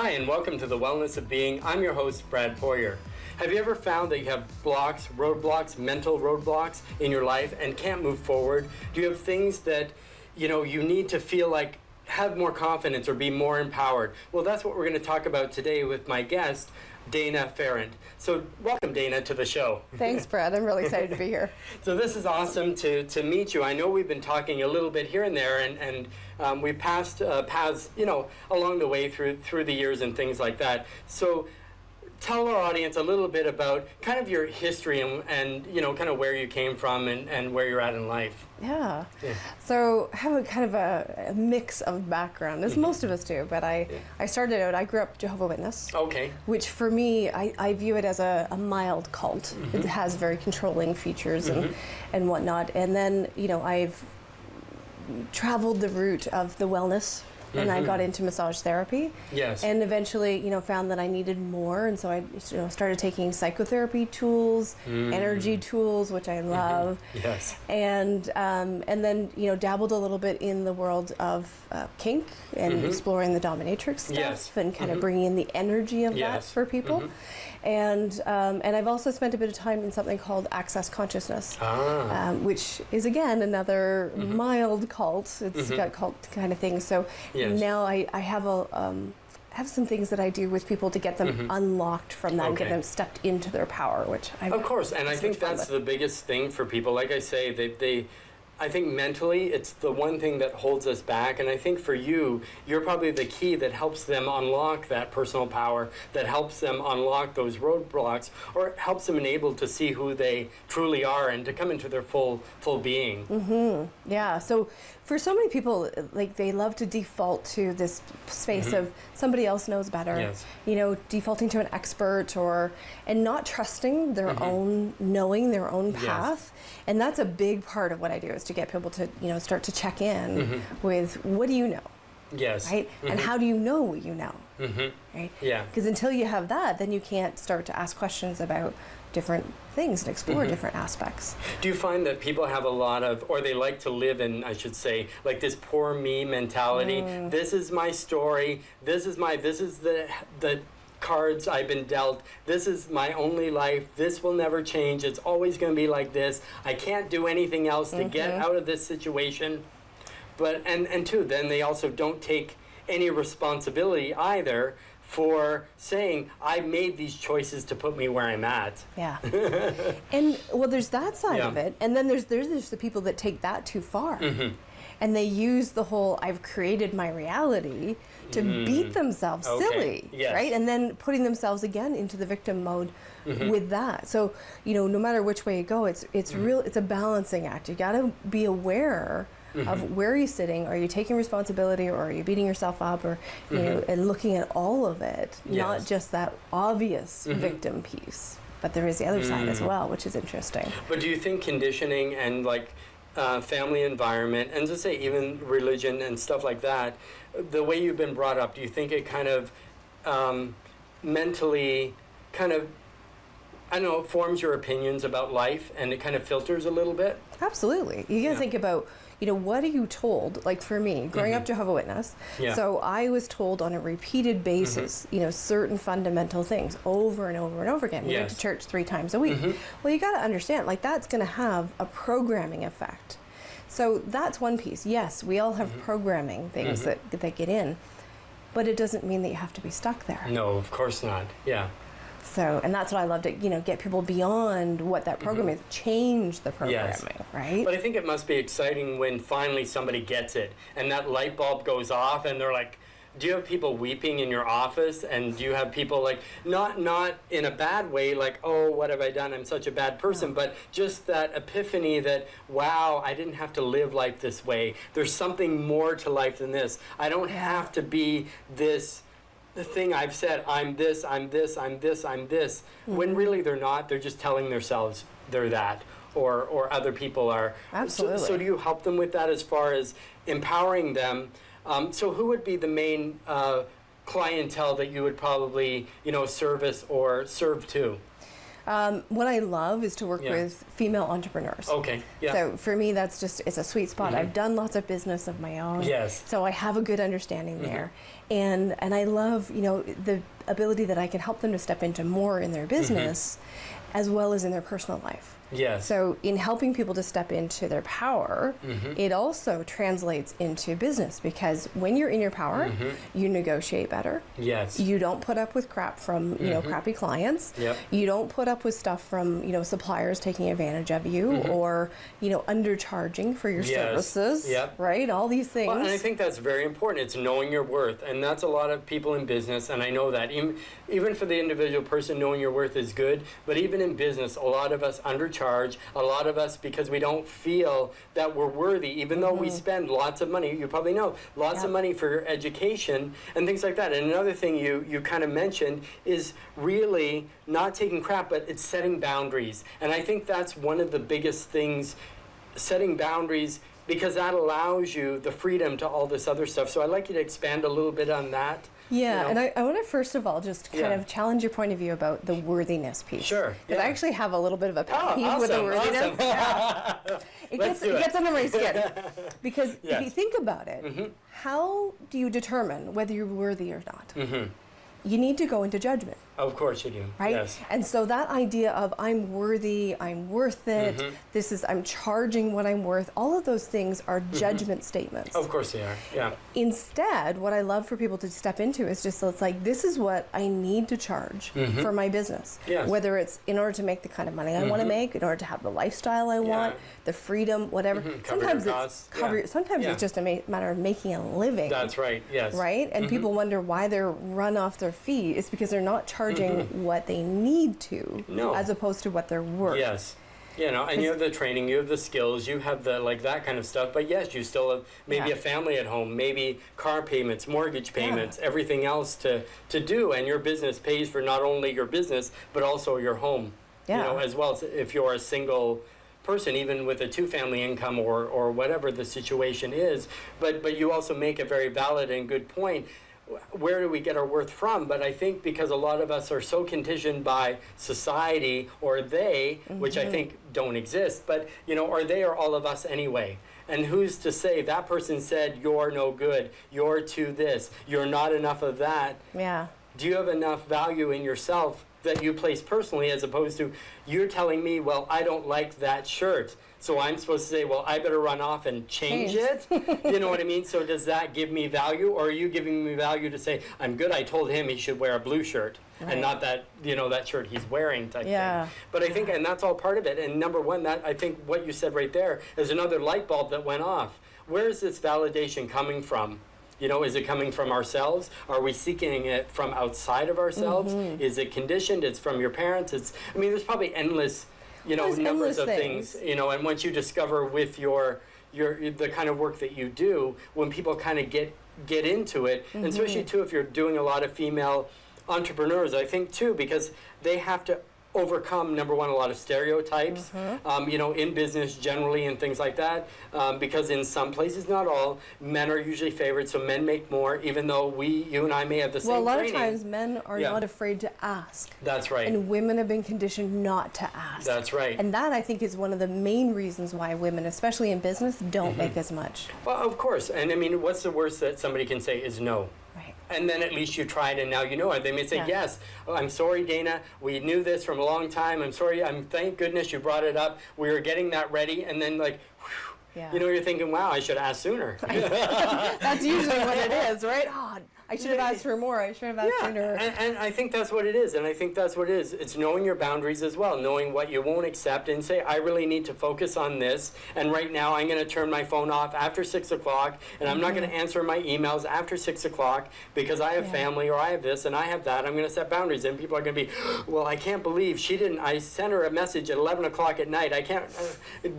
Hi, and welcome to The Wellness of Being. I'm your host, Brad Poirier. Have you ever found that you have roadblocks, mental roadblocks in your life and can't move forward? Do you have things that, you need to feel like have more confidence or be more empowered? Well, that's what we're going to talk about today with my guest, Dana Ferrand. So welcome, Dana, to the show. Thanks, Brad. I'm really excited to be here. So this is awesome to meet you. I know we've been talking a little bit here and there, and we passed paths, along the way through the years and things like that. So tell our audience a little bit about kind of your history and kind of where you came from and where you're at in life. Yeah. So I have a kind of a mix of background, as most of us do, but I started out, I grew up Jehovah's Witness. Okay. Which for me, I view it as a mild cult. It has very controlling features and whatnot. And then, I've traveled the route of the wellness. And I got into massage therapy. Yes. And eventually, found that I needed more. And so I, started taking psychotherapy tools, energy tools, which I love. Yes. And then, dabbled a little bit in the world of kink and exploring the dominatrix stuff and kind of bringing in the energy of that for people. And I've also spent a bit of time in something called Access Consciousness, which is, again, another mild cult. It's got cult kind of things. So now I have have some things that I do with people to get them unlocked from that and get them stepped into their power, which of course, and I think that's the biggest thing for people. Like I say, I think mentally, it's the one thing that holds us back. And I think for you, you're probably the key that helps them unlock that personal power, that helps them unlock those roadblocks, or helps them enable to see who they truly are and to come into their full being. Yeah. So for so many people, like, they love to default to this space of somebody else knows better. Yes. Defaulting to an expert and not trusting their own knowing, their own path. And that's a big part of what I do, is to get people to, start to check in with, what do you know? Yes. Right? And how do you know what you know? Right? Yeah. Because until you have that, then you can't start to ask questions about different things and explore different aspects. Do you find that people have a lot of, or they like to live in, I should say, like this poor me mentality? This is my story. This is the cards I've been dealt. This is my only life. This will never change. It's always going to be like this. I can't do anything else to get out of this situation. But and two, then they also don't take any responsibility either for saying, I made these choices to put me where I'm at. Yeah. And there's that side of it, and then there's the people that take that too far. And they use the whole, I've created my reality, to beat themselves silly, right? And then putting themselves again into the victim mode with that. So, no matter which way you go, it's a balancing act. You got to be aware of where you're sitting. Are you taking responsibility, or are you beating yourself up, or and looking at all of it, not just that obvious victim piece. But there is the other side as well, which is interesting. But do you think conditioning and family environment, and to say even religion and stuff like that, the way you've been brought up, do you think it kind of mentally kind of, forms your opinions about life, and it kind of filters a little bit? Absolutely. You got to think about, what are you told? Like for me, growing up Jehovah's Witness, so I was told on a repeated basis, certain fundamental things over and over and over again. We went to church 3 times a week. Well, you got to understand, that's going to have a programming effect. So that's one piece. Yes, we all have programming things that get in, but it doesn't mean that you have to be stuck there. No, of course not. Yeah. So, and that's what I love to, get people beyond what that program is, change the programming, right? But I think it must be exciting when finally somebody gets it and that light bulb goes off and they're like, do you have people weeping in your office? And do you have people not in a bad way, like, oh, what have I done? I'm such a bad person, but just that epiphany that, wow, I didn't have to live life this way. There's something more to life than this. I don't have to be this. The thing I've said, I'm this, I'm this, I'm this, I'm this, when really they're not. They're just telling themselves they're that, or other people are. Absolutely. So do you help them with that as far as empowering them? So who would be the main clientele that you would probably, service or serve to? What I love is to work with female entrepreneurs. Okay. Yeah. So for me, that's just, it's a sweet spot. I've done lots of business of my own. Yes. So I have a good understanding there. And I love, the ability that I can help them to step into more in their business as well as in their personal life. Yes. So in helping people to step into their power, it also translates into business, because when you're in your power, you negotiate better. Yes. You don't put up with crap from, crappy clients. Yep. You don't put up with stuff from, suppliers taking advantage of you or, undercharging for your services. Yep. Right? All these things. Well, and I think that's very important. It's knowing your worth. And that's a lot of people in business, and I know that. Even for the individual person, knowing your worth is good. But even in business, a lot of us undercharge. A lot of us, because we don't feel that we're worthy, even though we spend lots of money, you probably know, lots of money for education and things like that. And another thing you kind of mentioned is really not taking crap, but it's setting boundaries. And I think that's one of the biggest things, setting boundaries, because that allows you the freedom to all this other stuff. So I'd like you to expand a little bit on that. Yeah, and I want to first of all just kind of challenge your point of view about the worthiness piece. Sure. Because I actually have a little bit of a pet peeve with the worthiness. Yeah. It gets under my skin. Because if you think about it, how do you determine whether you're worthy or not? You need to go into judgment. Of course you do. Right? Yes. And so that idea of I'm worthy, I'm worth it, I'm charging what I'm worth, all of those things are judgment statements. Of course they are, yeah. Instead, what I love for people to step into is just, it's like, this is what I need to charge for my business. Yes. Whether it's in order to make the kind of money I want to make, in order to have the lifestyle I want, the freedom, whatever. Sometimes it's just a matter of making a living. That's right, yes. Right? And people wonder why they're run off their feet. It's because they're not charging what they need to, as opposed to what they're worth. Yes. And you have the training, you have the skills, you have the, that kind of stuff. But yes, you still have maybe a family at home, maybe car payments, mortgage payments, everything else to do. And your business pays for not only your business, but also your home, as well. So if you're a single person, even with a two-family income or whatever the situation is. But you also make a very valid and good point. Where do we get our worth from? But I think because a lot of us are so conditioned by society or they, which I think don't exist, but, or they or all of us anyway. And who's to say that person said, you're no good, you're to this, you're not enough of that. Yeah. Do you have enough value in yourself that you place personally, as opposed to you're telling me, well, I don't like that shirt, so I'm supposed to say, well, I better run off and change it? You know what I mean? So does that give me value, or are you giving me value to say, I'm good, I told him he should wear a blue shirt, and not that, that shirt he's wearing type thing. But I think, and that's all part of it. And number one, that I think what you said right there is another light bulb that went off. Where is this validation coming from? Is it coming from ourselves? Are we seeking it from outside of ourselves? Is it conditioned? It's from your parents? There's probably endless, numbers of things, and once you discover with your the kind of work that you do, when people kind of get into it, and especially too if you're doing a lot of female entrepreneurs, I think too, because they have to overcome, number one, a lot of stereotypes, in business generally and things like that, because in some places, not all, men are usually favored, so men make more, even though you and I may have the same training. Well, a lot of times men are not afraid to ask. That's right. And women have been conditioned not to ask. That's right. And that, I think, is one of the main reasons why women, especially in business, don't make as much. Well, of course. And what's the worst that somebody can say is no? And then at least you tried and now you know it. They may say, yes, I'm sorry, Dana. We knew this from a long time. I'm sorry. Thank goodness you brought it up. We were getting that ready. And then you're thinking, wow, I should have asked sooner. That's usually what it is, right? Oh, I should have asked her more. I should have asked sooner. And I think that's what it is. And I think that's what it is. It's knowing your boundaries as well, knowing what you won't accept and say, I really need to focus on this. And right now I'm going to turn my phone off after 6 o'clock, and I'm not going to answer my emails after 6 o'clock because I have family or I have this and I have that. I'm going to set boundaries. And people are going to be, well, I can't believe she didn't. I sent her a message at 11 o'clock at night. I can't.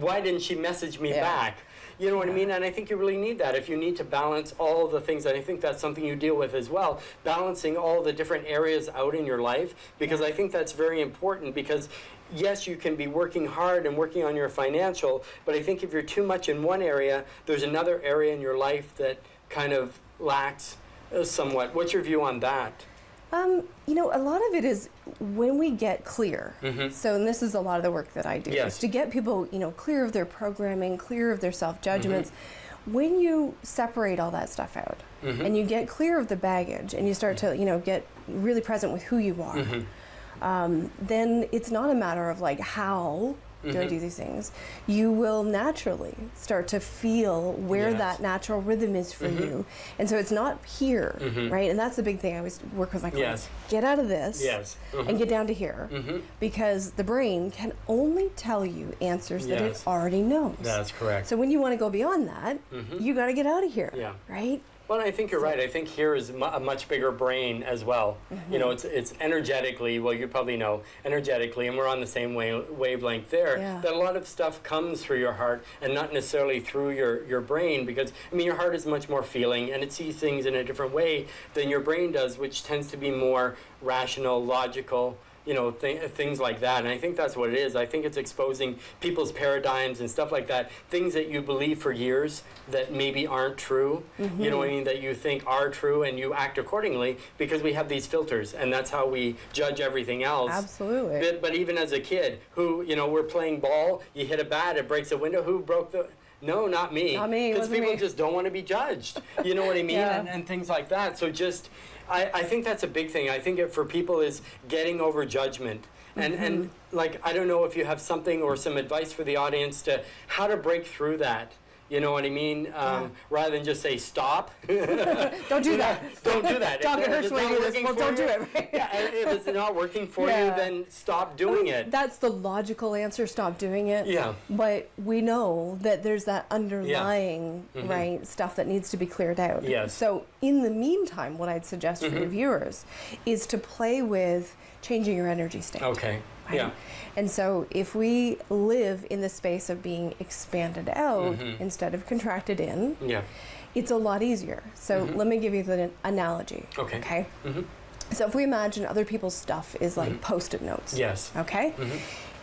Why didn't she message me back? You know what I mean? And I think you really need that if you need to balance all the things. And I think that's something you deal with as well, balancing all the different areas out in your life, because I think that's very important, because yes, you can be working hard and working on your financial, but I think if you're too much in one area, there's another area in your life that kind of lacks somewhat. What's your view on that? You know, a lot of it is when we get clear. So, and this is a lot of the work that I do, is to get people, you know, clear of their programming, clear of their self-judgments. When you separate all that stuff out and you get clear of the baggage and you start to, you know, get really present with who you are, then it's not a matter of like, how do I do these things? You will naturally start to feel where that natural rhythm is for you. And so it's not here, right? And that's the big thing I always work with my clients. Get out of this and get down to here, because the brain can only tell you answers that it already knows. That's correct. So when you want to go beyond that, you got to get out of here, right? Well, I think you're right. I think here is a much bigger brain as well. You know, it's energetically, well, you probably know, energetically, and we're on the same wavelength there, that a lot of stuff comes through your heart and not necessarily through your brain, because, I mean, your heart is much more feeling, and it sees things in a different way than your brain does, which tends to be more rational, logical, you know, things like that. And I think that's what it is. I think it's exposing people's paradigms and stuff like that, things that you believe for years that maybe aren't true, you know what I mean, that you think are true, and you act accordingly because we have these filters, and that's how we judge everything else. Absolutely. But even as a kid, who, you know, we're playing ball, you hit a bat, it breaks a window, who broke the... No, not me. Not me. Because people just don't want to be judged. You know what I mean? And things like that. So just, I think that's a big thing. I think it for people is getting over judgment. And like, I don't know if you have something or some advice for the audience to how to break through that. You know what I mean? Rather than just say stop. Don't do that. Don't do that. Dog, it hurts when you do this. Well, don't do it. Right? If it's not working for you, then stop doing it. That's the logical answer. Stop doing it. Yeah. But we know that there's that underlying right stuff that needs to be cleared out. Yes. So in the meantime, what I'd suggest for your viewers is to play with changing your energy state. Okay. Right? Yeah. And so if we live in the space of being expanded out instead of contracted in, it's a lot easier. So let me give you the analogy. Okay. So if we imagine other people's stuff is like Post-it notes. Yes. Okay.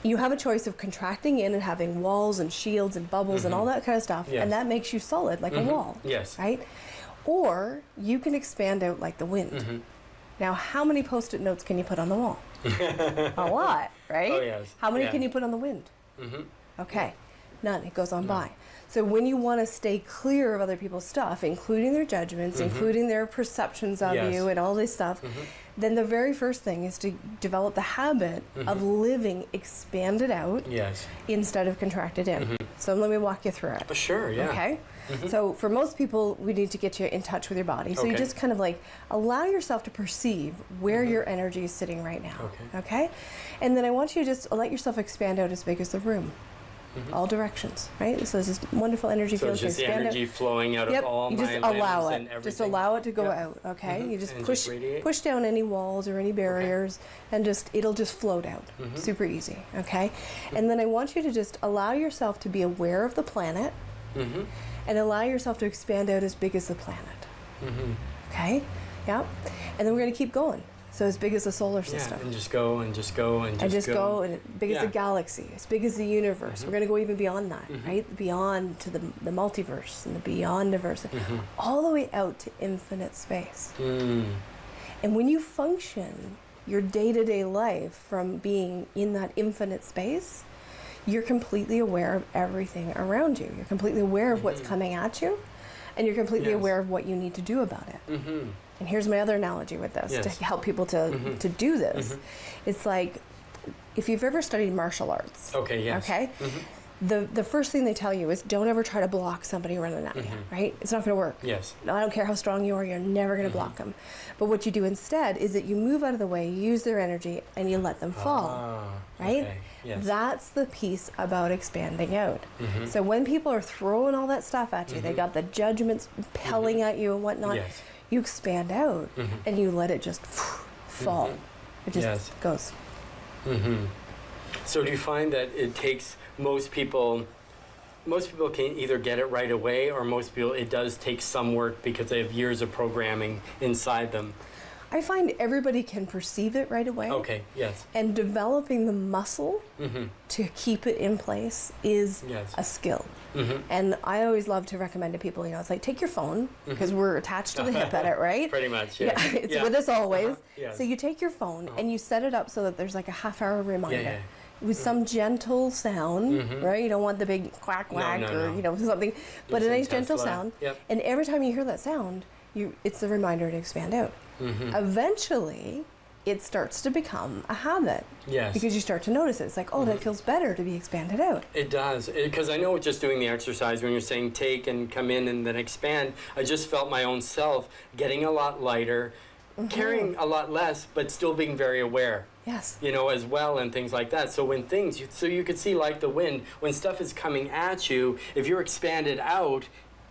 You have a choice of contracting in and having walls and shields and bubbles and all that kind of stuff, and that makes you solid like a wall. Yes. Right? Or you can expand out like the wind. Now, how many Post-it notes can you put on the wall? A lot, right? Oh, yes. How many can you put on the wind? Okay, none. It goes on by. So when you want to stay clear of other people's stuff, including their judgments, including their perceptions of you and all this stuff, then the very first thing is to develop the habit of living expanded out instead of contracted in. So let me walk you through it. Sure, yeah. Okay? So for most people, we need to get you in touch with your body. So you just kind of like allow yourself to perceive where your energy is sitting right now. Okay? And then I want you to just let yourself expand out as big as the room. All directions, right? So there's this wonderful energy field. So just the energy flowing out of all you my just limbs allow and it. everything. Just allow it to go out, okay? You just And push just push down any walls or any barriers, and just it'll just float out. Super easy, okay? And then I want you to just allow yourself to be aware of the planet, and allow yourself to expand out as big as the planet. Okay? Yeah. And then we're going to keep going. So as big as the solar system. And just go and just go and just go. And as big as the galaxy, as big as the universe. We're going to go even beyond that, right? Beyond to the multiverse and the beyond-iverse. All the way out to infinite space. And when you function your day-to-day life from being in that infinite space, you're completely aware of everything around you. You're completely aware of what's coming at you, and you're completely aware of what you need to do about it. And here's my other analogy with this to help people to do this. It's like if you've ever studied martial arts. Okay? The first thing they tell you is don't ever try to block somebody running at you, right? It's not going to work. I don't care how strong you are, you're never going to block them. But what you do instead is that you move out of the way, you use their energy, and you let them fall, right? That's the piece about expanding out. So when people are throwing all that stuff at you, they got the judgments pelling at you and whatnot, you expand out and you let it just fall. It just goes. So do you find that it takes most people can either get it right away, or most people it does take some work because they have years of programming inside them? I find everybody can perceive it right away. And developing the muscle to keep it in place is a skill. And I always love to recommend to people, it's like, take your phone, because we're attached to the hip at it, right? Pretty much, yeah. It's with us always. Yes. So you take your phone and you set it up so that there's like a half-hour reminder. With some gentle sound, right? You don't want the big quack quack something, but a nice gentle sound. And every time you hear that sound, it's a reminder to expand out. Eventually, it starts to become a habit. Yes. Because you start to notice it. It's like, that feels better to be expanded out. It does. Because I know just doing the exercise, when you're saying take and come in and then expand, I just felt my own self getting a lot lighter, carrying a lot less, but still being very aware. Yes. As well, and things like that. So when so you could see, like the wind, when stuff is coming at you, if you're expanded out,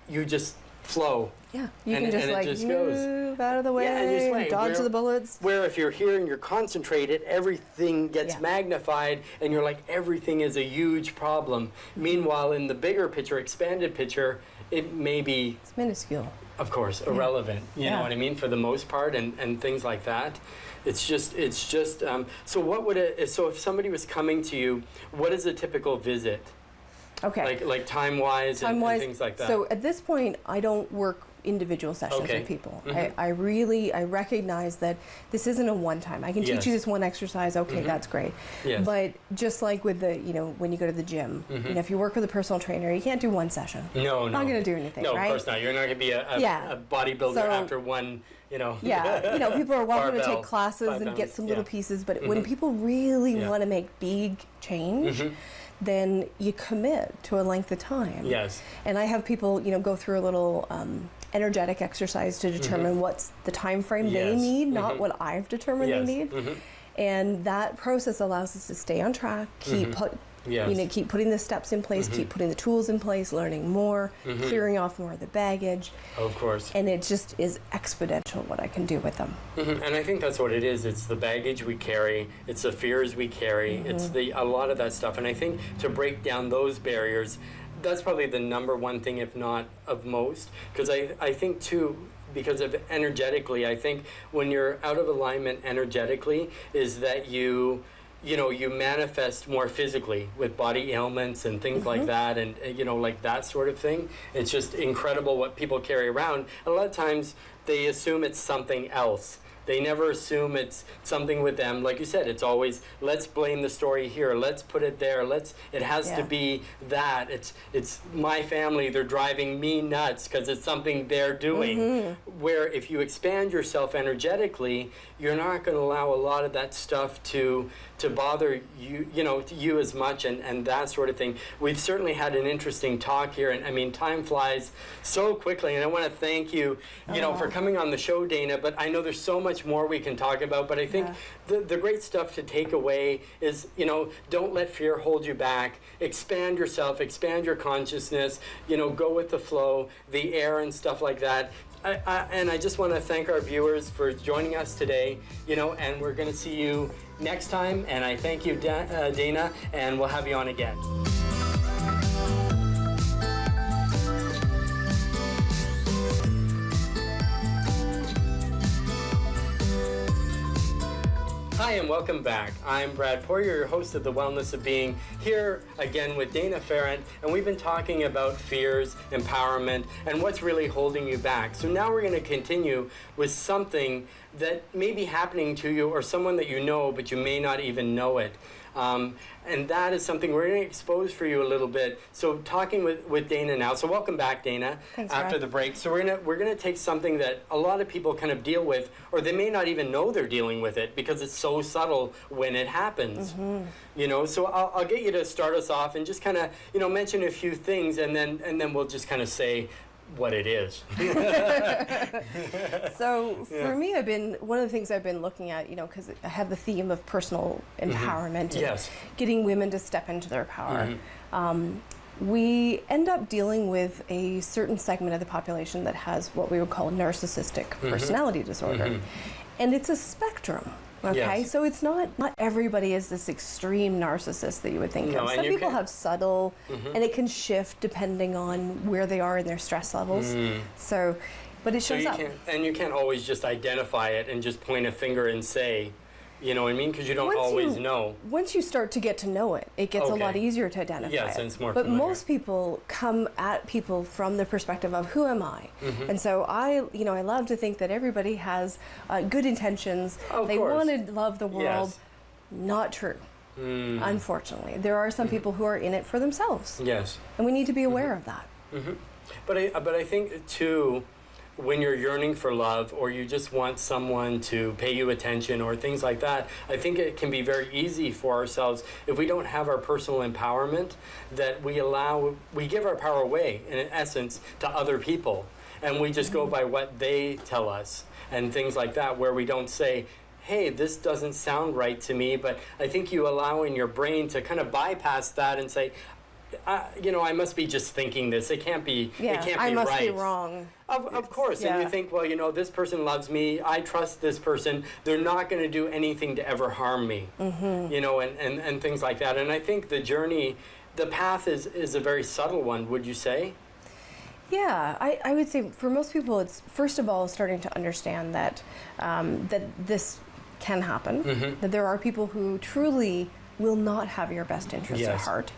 you just flow. Yeah, you can just move out of the way, and dodge the bullets. Where if you're here and you're concentrated, everything gets magnified, and you're like, everything is a huge problem. Meanwhile, in the bigger picture, expanded picture, it may be... It's minuscule. Of course, irrelevant. You know what I mean? For the most part, and things like that. It's just. So what would so if somebody was coming to you, what is a typical visit? Okay. Like time-wise and things like that. So at this point, I don't work individual sessions with people. I recognize that this isn't a one-time. I can teach you this one exercise. Okay, that's great. Yes. But just like with the, when you go to the gym, if you work with a personal trainer, you can't do one session. No. Not going to do anything, no, right? of course not. You're not going to be a bodybuilder after one. People are welcome to take classes and get some little pieces, but when people really want to make big change, then you commit to a length of time. Yes. And I have people, go through a little energetic exercise to determine what's the time frame they need, not what I've determined they need. And that process allows us to stay on track, keep keep putting the steps in place, keep putting the tools in place, learning more, clearing off more of the baggage. Of course. And it just is exponential what I can do with them. And I think that's what it is. It's the baggage we carry. It's the fears we carry. It's a lot of that stuff. And I think to break down those barriers, that's probably the number one thing, if not of most. Because I think, too, because of energetically, I think when you're out of alignment energetically is that you manifest more physically with body ailments and things like that, and like that sort of thing. It's just incredible what people carry around. A lot of times they assume it's something else. They never assume it's something with them. Like you said, it's always, let's blame the story here. Let's put it there. It has to be that. It's my family. They're driving me nuts because it's something they're doing. Where if you expand yourself energetically, you're not going to allow a lot of that stuff to bother you as much and that sort of thing. We've certainly had an interesting talk here, and I mean, time flies so quickly, and I want to thank you, for coming on the show, Dana, but I know there's so much more we can talk about, but I think the great stuff to take away is, don't let fear hold you back. Expand yourself, expand your consciousness, go with the flow, the air and stuff like that. And I just want to thank our viewers for joining us today, and we're going to see you next time. And I thank you, Dana, and we'll have you on again. Hi and welcome back. I'm Brad Poirier, your host of The Wellness of Being, here again with Dana Ferrant, and we've been talking about fears, empowerment, and what's really holding you back. So now we're going to continue with something that may be happening to you or someone that you know, but you may not even know it. And that is something we're going to expose for you a little bit. So talking with Dana now. So welcome back, Dana. Thanks, after Brad. the break. So we're gonna take something that a lot of people kind of deal with, or they may not even know they're dealing with it because it's so subtle when it happens. So I'll get you to start us off and just kind of mention a few things, and then we'll just kind of say what it is. So for me, one of the things I've been looking at, because I have the theme of personal empowerment and getting women to step into their power. We end up dealing with a certain segment of the population that has what we would call narcissistic personality disorder. And it's a spectrum. Okay, so it's not everybody is this extreme narcissist that you would think of. Some people have subtle, and it can shift depending on where they are in their stress levels. So, but it shows up. And you can't always just identify it and just point a finger and say, You know what I mean? Because you don't always know. Once you start to get to know it, it gets a lot easier to identify Yes, it. and it's more But familiar. most people come at people from the perspective of who am I? And so I love to think that everybody has good intentions. They want to love the world. Yes. Not true. Unfortunately, there are some people who are in it for themselves. Yes. And we need to be aware of that. But I think too, when you're yearning for love, or you just want someone to pay you attention, or things like that, I think it can be very easy for ourselves if we don't have our personal empowerment, that we give our power away in essence to other people, and we just go by what they tell us and things like that, where we don't say, hey, this doesn't sound right to me. But I think you allow in your brain to kind of bypass that and say, I must be just thinking this. It can't be. Yeah, it can't I be must right. be wrong. Of course, and you think, well, this person loves me. I trust this person. They're not going to do anything to ever harm me. And things like that. And I think the journey, the path is a very subtle one. Would you say? Yeah, I would say for most people, it's first of all starting to understand that that this can happen. That there are people who truly will not have your best interests at heart,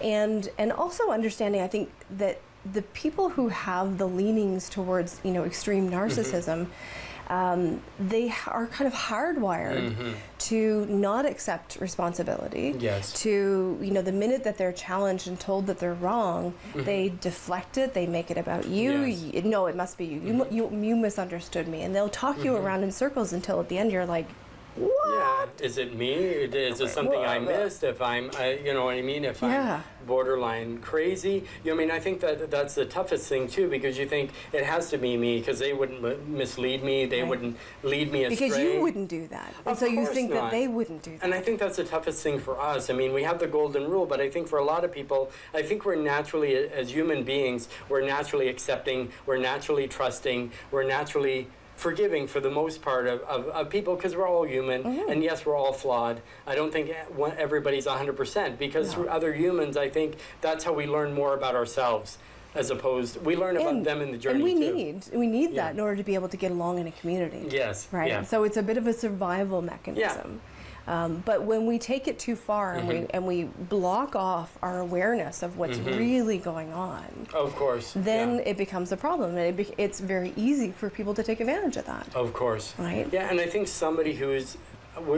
and also understanding, I think, that the people who have the leanings towards extreme narcissism, they are kind of hardwired to not accept responsibility. Yes. To the minute that they're challenged and told that they're wrong, they deflect it. They make it about you. Yes. No, it must be you. You misunderstood me, and they'll talk you around in circles until at the end you're like, what? Yeah. Is it me? Is it something I missed? If I'm, you know what I mean? If I'm borderline crazy, I think that's the toughest thing too, because you think it has to be me, because they wouldn't mislead me. They wouldn't lead me astray. Because you wouldn't do that, and so you think that they wouldn't do that. And I think that's the toughest thing for us. We have the golden rule, but I think for a lot of people, I think we're naturally, as human beings, we're naturally accepting, we're naturally trusting, we're naturally forgiving for the most part of people, because we're all human, and yes, we're all flawed. I don't think everybody's 100%, because through other humans, I think that's how we learn more about ourselves, as opposed, we learn about them in the journey and we need that in order to be able to get along in a community. Yes. Right? Yeah. So it's a bit of a survival mechanism. But when we take it too far and we block off our awareness of what's really going on, of course, then it becomes a problem, and it's very easy for people to take advantage of that. Of course. Right? Yeah, and I think somebody who's,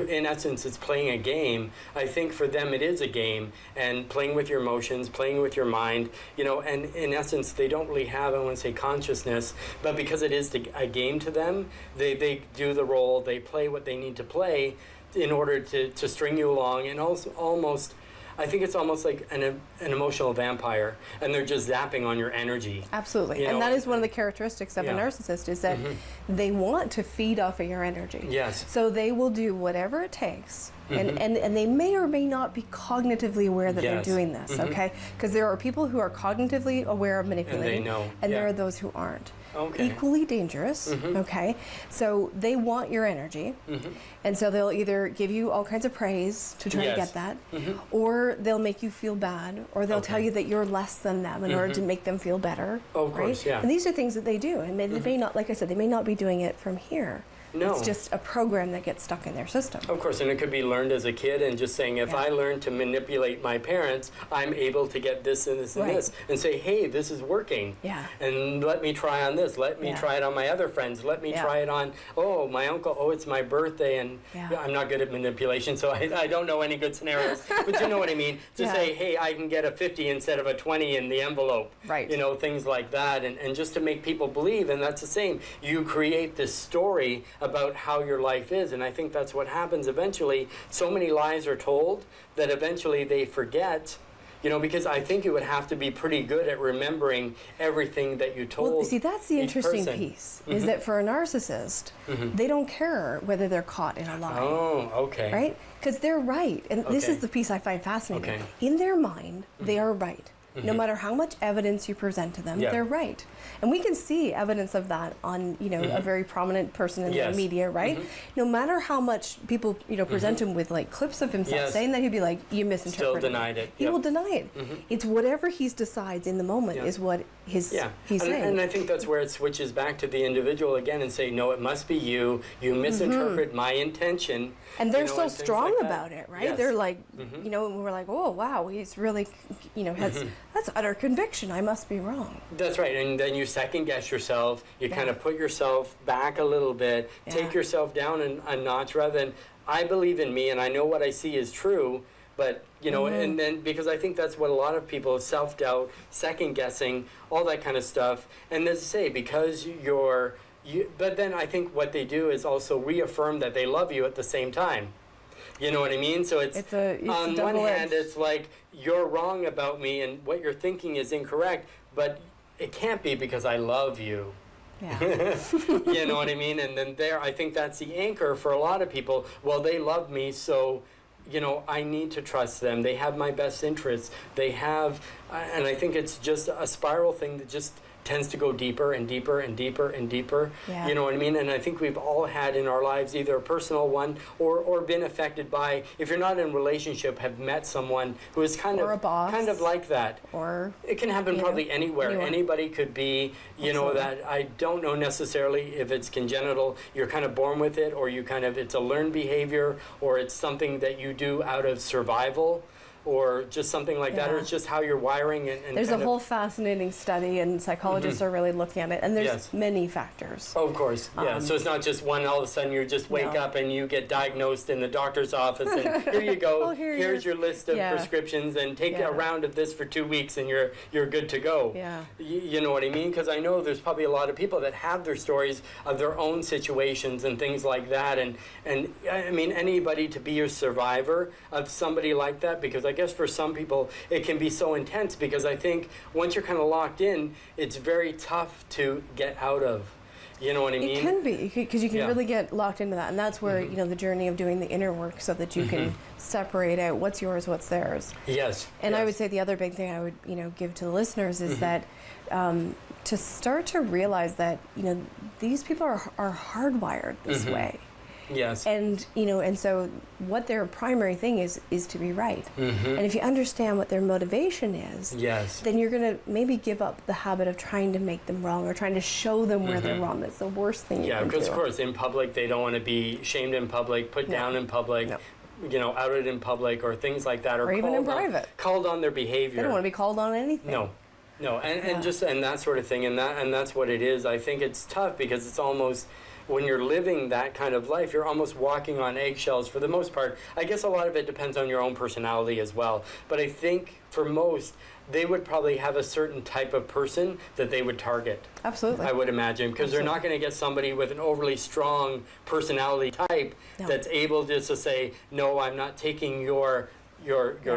in essence, it's playing a game. I think for them it is a game, and playing with your emotions, playing with your mind, and in essence they don't really have, I don't want to say consciousness, but because it is a game to them, they do the role, they play what they need to play in order to string you along, and also almost, I think it's almost like an emotional vampire, and they're just zapping on your energy. Absolutely. And that is one of the characteristics of a narcissist, is that they want to feed off of your energy. Yes. So they will do whatever it takes. And they may or may not be cognitively aware that they're doing this, okay? Because there are people who are cognitively aware of manipulating, and they know. And there are those who aren't. Okay. Equally dangerous, okay? So they want your energy, and so they'll either give you all kinds of praise to try to get that, or they'll make you feel bad, or they'll tell you that you're less than them in order to make them feel better. Of course, right? And these are things that they do, and they may not, like I said, they may not be doing it from here. No. It's just a program that gets stuck in their system. Of course, and it could be learned as a kid, and just saying, if I learn to manipulate my parents, I'm able to get this and this and this, and say, hey, this is working. Yeah. And let me try on this. Let me try it on my other friends. Let me try it on, my uncle, it's my birthday, and I'm not good at manipulation, so I don't know any good scenarios. But you know what I mean? To say, hey, I can get a 50 instead of a 20 in the envelope. Right. Things like that, and just to make people believe, and that's the same. You create this story about how your life is, and I think that's what happens eventually. So many lies are told that eventually they forget, because I think you would have to be pretty good at remembering everything that you told. Well, see, that's the interesting person. Piece, is that for a narcissist, they don't care whether they're caught in a lie. Oh, okay. Right? Because they're right, and this is the piece I find fascinating. Okay. In their mind, they are right. no matter how much evidence you present to them, they're right. And we can see evidence of that on, a very prominent person in the media, right? No matter how much people, present him with like clips of himself saying that, he'd be like, you misinterpreted. Still denied it. He will deny it. It's whatever he decides in the moment is what he's saying. And I think that's where it switches back to the individual again and say, no, it must be you. You misinterpret my intention. And they're so strong about it, right? They're like, and we're like, oh, wow, he's really, that's utter conviction. I must be wrong. That's right. And then you second guess yourself. You kind of put yourself back a little bit, take yourself down a notch rather than, I believe in me and I know what I see is true. But, and then because I think that's what a lot of people, self-doubt, second guessing, all that kind of stuff. And as I say, because but then I think what they do is also reaffirm that they love you at the same time. You know what I mean? So it's on one hand, it's like, you're wrong about me and what you're thinking is incorrect, but it can't be because I love you. Yeah. You know what I mean? And then I think that's the anchor for a lot of people. Well, they love me, so I need to trust them. They have my best interests. They have, and I think it's just a spiral thing that just tends to go deeper and deeper and deeper and deeper. Yeah. You know what I mean? And I think we've all had in our lives either a personal one or been affected by, if you're not in a relationship, have met someone who is kind of like that. Or it can happen probably anywhere. Anybody could be, that I don't know necessarily if it's congenital, you're kind of born with it, or it's a learned behavior, or it's something that you do out of survival. Or just something like that, or it's just how you're wiring. And there's a whole fascinating study, and psychologists are really looking at it, and there's many factors. Oh, of course, so it's not just one, all of a sudden you just wake up and you get diagnosed in the doctor's office, and here you go, here's your list of prescriptions, and take a round of this for 2 weeks, and you're good to go. Yeah. You know what I mean? Because I know there's probably a lot of people that have their stories of their own situations and things like that, and I mean, anybody to be a survivor of somebody like that, because I guess for some people it can be so intense, because I think once you're kind of locked in, it's very tough to get out of. You know what I mean? It can be, because you can really get locked into that, and that's where the journey of doing the inner work, so that you can separate out what's yours, what's theirs. Yes. And I would say the other big thing I would give to the listeners is that to start to realize that these people are hardwired this way. Yes. And and so what their primary thing is to be right. And if you understand what their motivation is, then you're going to maybe give up the habit of trying to make them wrong or trying to show them where they're wrong. That's the worst thing you can do. Yeah, because of course in public they don't want to be shamed in public, put down in public. No. Outed in public or things like that, or even in private. Called on their behavior. They don't want to be called on anything. No, and that sort of thing, and that's what it is. I think it's tough because it's almost, when you're living that kind of life, you're almost walking on eggshells for the most part. I guess a lot of it depends on your own personality as well. But I think for most, they would probably have a certain type of person that they would target. Absolutely. I would imagine, because they're not going to get somebody with an overly strong personality type that's able just to say, no, I'm not taking your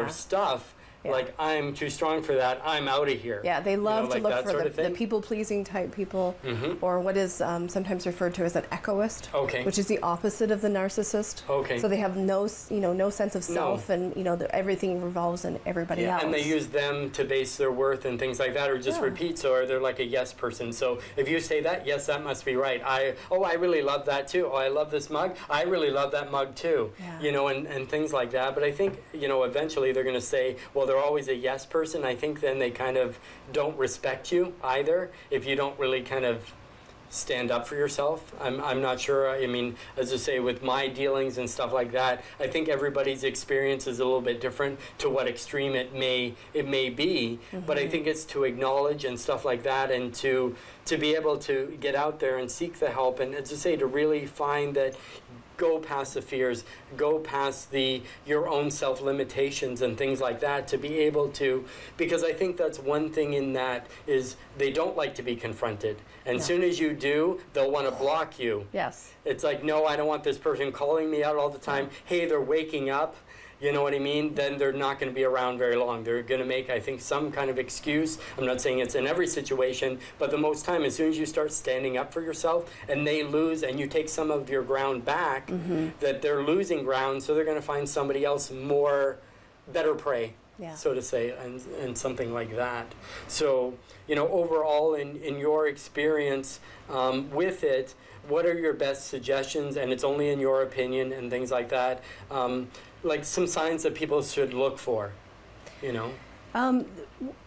stuff. Like, I'm too strong for that, I'm out of here. Yeah, they love to look for the people-pleasing type people, or what is sometimes referred to as an egoist, which is the opposite of the narcissist. So they have no sense of self, and everything revolves on everybody else. And they use them to base their worth and things like that, or just repeat, so they're like a yes person. So if you say that, yes, that must be right. I really love that too. Oh, I love this mug. I really love that mug too. And things like that. But I think, eventually they're going to say, well, they're always a yes person. I think then they kind of don't respect you either if you don't really kind of stand up for yourself. I'm not sure. I mean, as I say, with my dealings and stuff like that, I think everybody's experience is a little bit different to what extreme it may be. But I think it's to acknowledge and stuff like that, and to be able to get out there and seek the help, and as I say, to really find that, go past the fears, go past your own self-limitations and things like that, to be able to, because I think that's one thing in that is they don't like to be confronted. And as soon as you do, they'll want to block you. Yes. It's like, no, I don't want this person calling me out all the time. Hey, they're waking up. You know what I mean? Then they're not going to be around very long. They're going to make, I think, some kind of excuse. I'm not saying it's in every situation, but the most time, as soon as you start standing up for yourself and they lose and you take some of your ground back, that they're losing ground, so they're going to find somebody else better prey. so to say, and something like that. So, overall in your experience with it, what are your best suggestions? And it's only in your opinion and things like that. Like some signs that people should look for,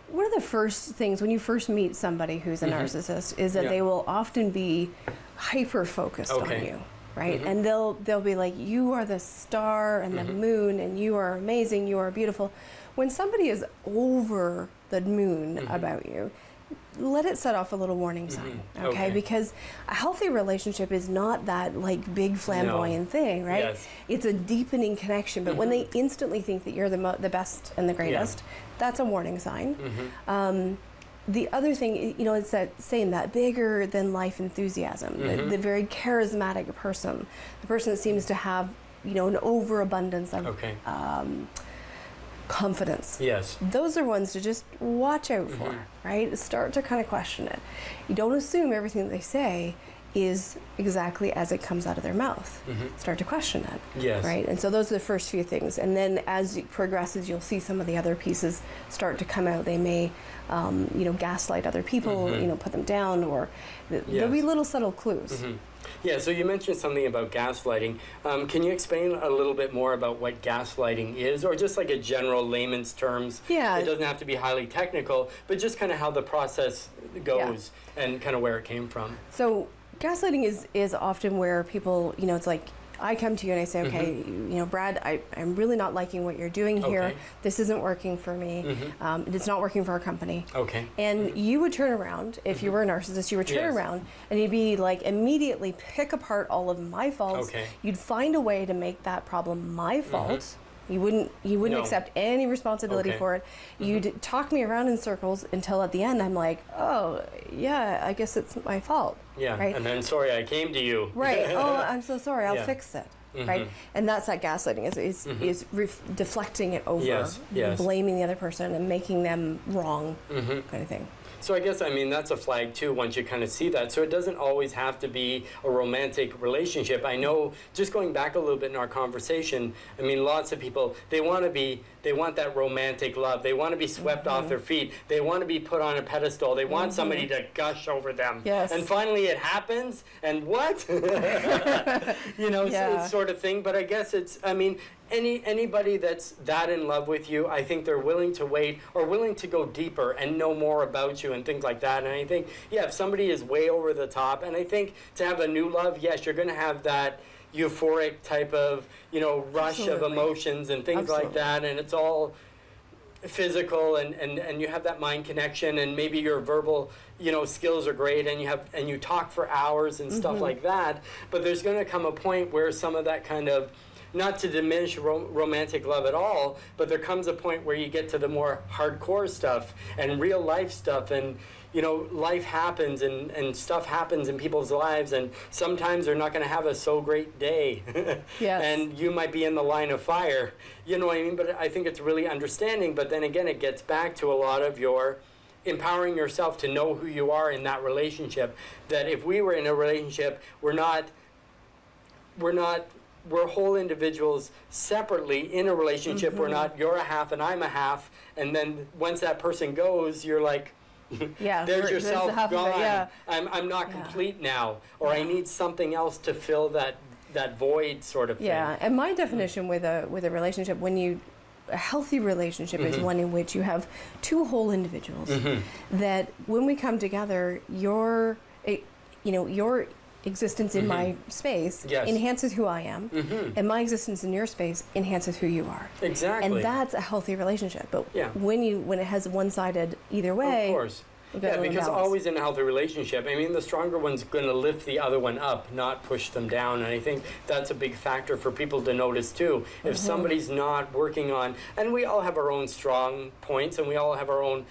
One of the first things when you first meet somebody who's a narcissist is that they will often be hyper-focused on you, right? And they'll be like, you are the star and the moon, and you are amazing, you are beautiful. When somebody is over the moon about you, let it set off a little warning sign, okay? Because a healthy relationship is not that like big flamboyant thing, right? Yes. It's a deepening connection, but when they instantly think that you're the best and the greatest, that's a warning sign. The other thing, it's that saying that bigger than life enthusiasm, the very charismatic person, the person that seems to have, an overabundance of confidence. Yes. Those are ones to just watch out for, right? Start to kind of question it. You don't assume everything that they say is exactly as it comes out of their mouth. Start to question it. Yes. Right? And so those are the first few things. And then as it progresses, you'll see some of the other pieces start to come out. They may, gaslight other people, put them down, or there'll be little subtle clues. Yeah, so you mentioned something about gaslighting. Can you explain a little bit more about what gaslighting is, or just like a general layman's terms? Yeah. It doesn't have to be highly technical, but just kind of how the process goes and kind of where it came from. So gaslighting is often where people, it's like, I come to you and I say, okay, Brad, I'm really not liking what you're doing here. Okay. This isn't working for me. It's not working for our company. Okay. And you would turn around, if you were a narcissist, you would turn around and you'd be like, immediately pick apart all of my faults. Okay. You'd find a way to make that problem my fault. You wouldn't accept any responsibility for it. You'd talk me around in circles until at the end I'm like, oh, yeah, I guess it's my fault. Yeah, right? And then, sorry, I came to you. Right. Oh, I'm so sorry. I'll fix it. Right. And that's that gaslighting is deflecting it over, blaming the other person and making them wrong, kind of thing. So I guess, that's a flag too, once you kind of see that. So it doesn't always have to be a romantic relationship. I know, just going back a little bit in our conversation, lots of people, they want that romantic love. They want to be swept off their feet. They want to be put on a pedestal. They want somebody to gush over them. Yes. And finally it happens, and what? Sort of thing. But I guess it's, anybody that's that in love with you, I think they're willing to wait or willing to go deeper and know more about you and things like that. And I think, if somebody is way over the top, and I think to have a new love, yes, you're going to have that euphoric type of, rush of emotions and things like that. And it's all physical and you have that mind connection, and maybe your verbal, skills are great, and you talk for hours and stuff like that. But there's going to come a point where some of that kind of, not to diminish romantic love at all, but there comes a point where you get to the more hardcore stuff and real life stuff, and life happens and stuff happens in people's lives, and sometimes they're not going to have a so great day. Yes. And you might be in the line of fire, you know what I mean? But I think it's really understanding, but then again, it gets back to a lot of your empowering yourself to know who you are in that relationship. That if we were in a relationship, we're whole individuals separately in a relationship. We're not, you're a half and I'm a half, and then once that person goes, you're like, there's yourself gone. I'm not complete now, or I need something else to fill that void, sort of thing. Yeah, and my definition with a relationship, a healthy relationship is one in which you have two whole individuals that when we come together, your existence in my space enhances who I am, and my existence in your space enhances who you are. Exactly. And that's a healthy relationship. But when it has one-sided either way, of course. Yeah, because always in a healthy relationship, the stronger one's going to lift the other one up, not push them down. And I think that's a big factor for people to notice too. If somebody's not working on, and we all have our own strong points, and we all have our own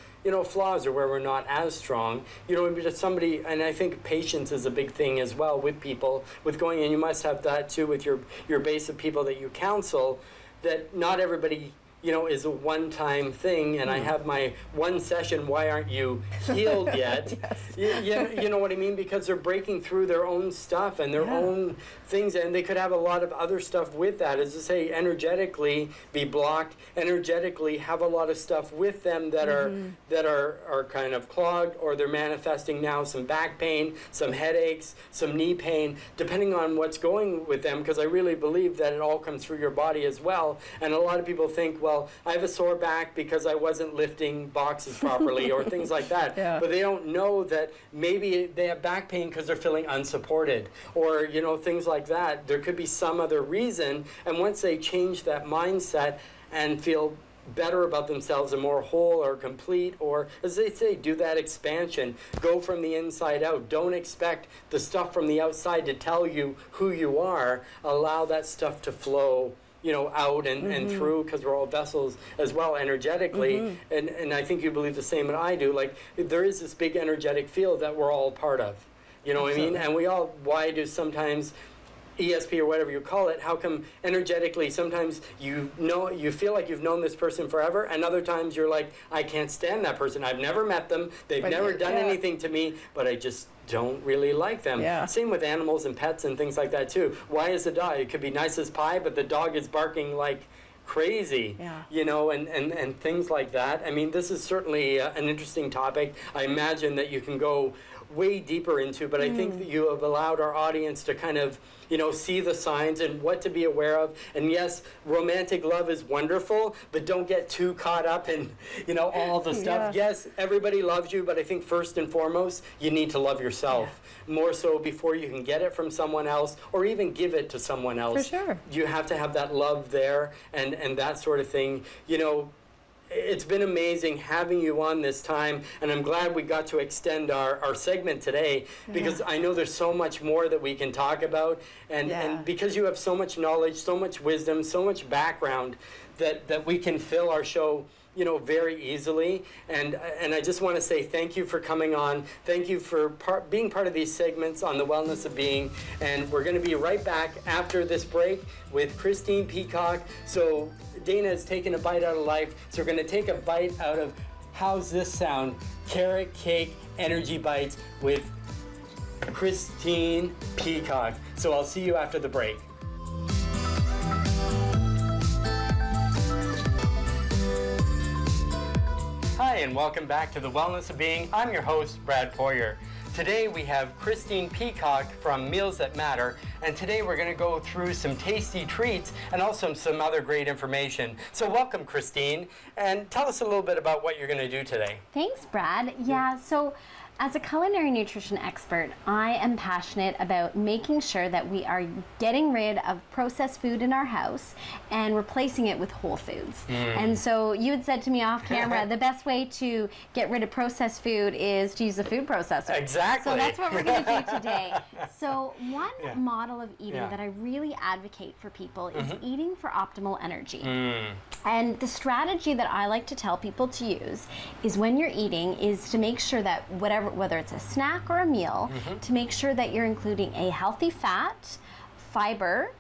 flaws, or where we're not as strong, but somebody, and I think patience is a big thing as well with people, with going, and you must have that too with your base of people that you counsel, that not everybody, is a one-time thing, and I have my one session, why aren't you healed yet? You know what I mean? Because they're breaking through their own stuff and their own things, and they could have a lot of other stuff with that. As I say, energetically be blocked, energetically have a lot of stuff with them that are kind of clogged, or they're manifesting now some back pain, some headaches, some knee pain, depending on what's going with them, because I really believe that it all comes through your body as well. And a lot of people think, well, I have a sore back because I wasn't lifting boxes properly or things like that. But they don't know that maybe they have back pain because they're feeling unsupported, or things like that. There could be some other reason, and once they change that mindset and feel better about themselves and more whole or complete, or as they say, do that expansion, go from the inside out. Don't expect the stuff from the outside to tell you who you are. Allow that stuff to flow out and through, because we're all vessels as well energetically. And I think you believe the same as I do. Like, there is this big energetic field that we're all part of. You know what I mean? And why do sometimes ESP or whatever you call it, how come energetically sometimes you feel like you've known this person forever, and other times you're like, I can't stand that person. I've never met them. They've never done anything to me, but I just don't really like them. Same with animals and pets and things like that too. Why is a dog? It could be nice as pie, but the dog is barking like crazy, and things like that. I mean, this is certainly an interesting topic. I imagine that you can go way deeper into, but I think that you have allowed our audience to kind of see the signs and what to be aware of. And yes, romantic love is wonderful, but don't get too caught up in all the stuff. Yes, everybody loves you, but I think first and foremost you need to love yourself more so before you can get it from someone else or even give it to someone else. For sure. You have to have that love there and that sort of thing. It's been amazing having you on this time, and I'm glad we got to extend our segment today, because I know there's so much more that we can talk about, and because you have so much knowledge, so much wisdom, so much background that we can fill our show very easily. And I just want to say thank you for coming on. Thank you for being part of these segments on the Wellness of Being. And we're going to be right back after this break with Christine Peacock. So Dana has taken a bite out of life. So we're going to take a bite out of, how's this sound? Carrot cake energy bites with Christine Peacock. So I'll see you after the break. Hi, and welcome back to the Wellness of Being. I'm your host, Brad Poirier. Today we have Christine Peacock from Meals That Matter, and today we're going to go through some tasty treats and also some other great information. So welcome, Christine, and tell us a little bit about what you're going to do today. Thanks, Brad. Yeah, so as a culinary nutrition expert, I am passionate about making sure that we are getting rid of processed food in our house and replacing it with whole foods. And so you had said to me off camera, the best way to get rid of processed food is to use a food processor. Exactly. So that's what we're going to do today. So one model of eating that I really advocate for people is eating for optimal energy. And the strategy that I like to tell people to use is when you're eating is to make sure that whether it's a snack or a meal, to make sure that you're including a healthy fat, fiber,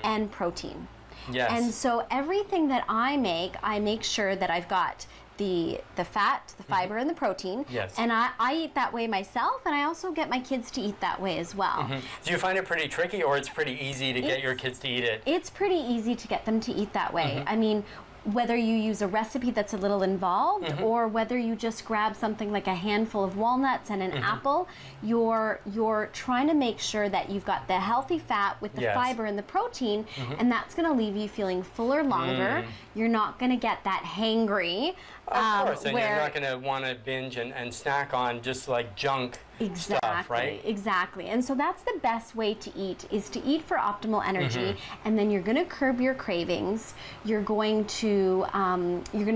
and protein. Yes. And so everything that I make sure that I've got the fat, the fiber, and the protein. Yes. And I eat that way myself, and I also get my kids to eat that way as well. Do you find it pretty tricky, or it's pretty easy to get your kids to eat it? It's pretty easy to get them to eat that way. I mean, whether you use a recipe that's a little involved or whether you just grab something like a handful of walnuts and an apple, you're trying to make sure that you've got the healthy fat with the fiber and the protein, and that's going to leave you feeling fuller longer. You're not going to get that hangry. Of course, and you're not going to want to binge and snack on just like junk stuff, right? Exactly. And so that's the best way to eat, is to eat for optimal energy, and then you're going to curb your cravings. You're going to